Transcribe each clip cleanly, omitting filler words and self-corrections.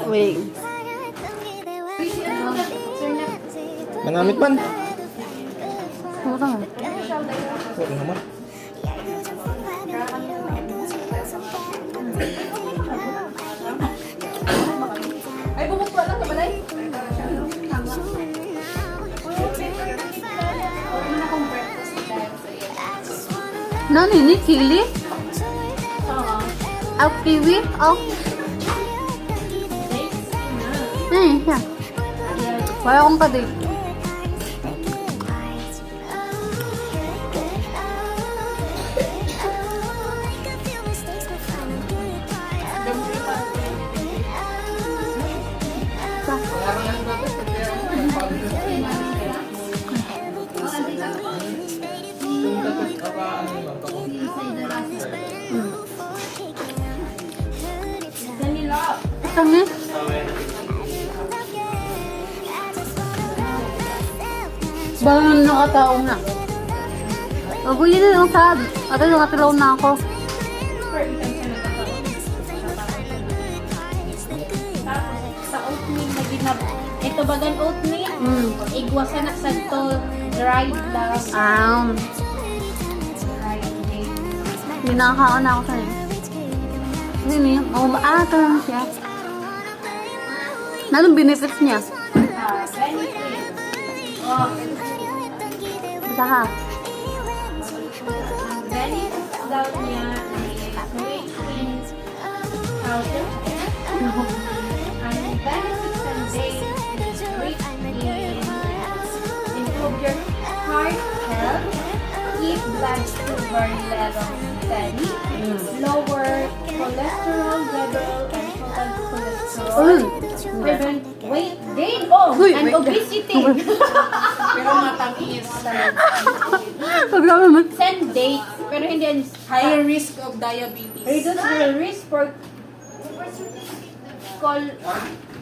Wait. Manamit man. Ano ka? Huwag naman. Ay, bumukwa lang ka balay? Nani ini kili? Au kiwi? Au. Siya. Wala akong kadate. Kami? Baka nakataong na. Mabuyin na yung sad. Ate, nakatilaw na ako. Sa oatmeal na ginab... Ito bagan oatmeal? Igwasan na sa to dried lang. Dried date. Hindi nakakaon na ako sa'yo. Hindi niya. Ito lang siya. Anong benefits niya? Benefit. Oh, Basta ka. benefits daw niya weight in thousand. And benefits and days weight in improve your heart health, keep blood sugar level steady, lower cholesterol level and total cholesterol, prevent weight gain and obesity. Pero matamis. Pagkama mo. Send dates, pero hindi yan. Higher risk of diabetes. Reduce your risk for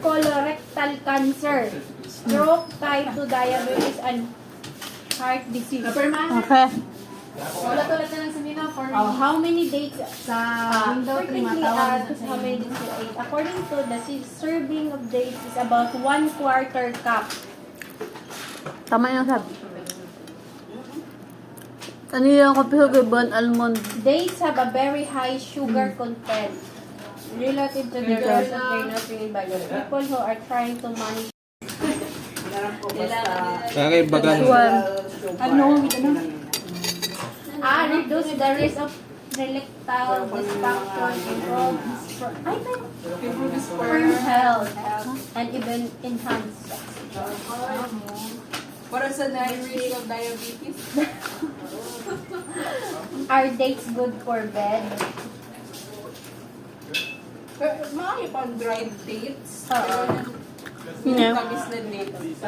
colorectal cancer, stroke, type 2 diabetes, and heart disease. Okay. Wala tulad na lang sa nila for How many dates sa window frequently 3 matawag asked how many dates you ate? According to the serving of dates is about 1/4 cup. Tama yung sabi. Ano yung kape sa gaban? Almond. Dates have a very high sugar content relative to the rest of their nutrient value. People who are trying to manage Kaya bagan. reduce the risk of erectile dysfunction, improve sperm health, and even enhance sex. para sa risk of diabetes. Are dates good for bed? Maaari pang dried dates. Hindi. Tamis na dates.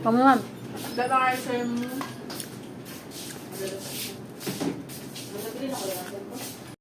Tama naman. That are some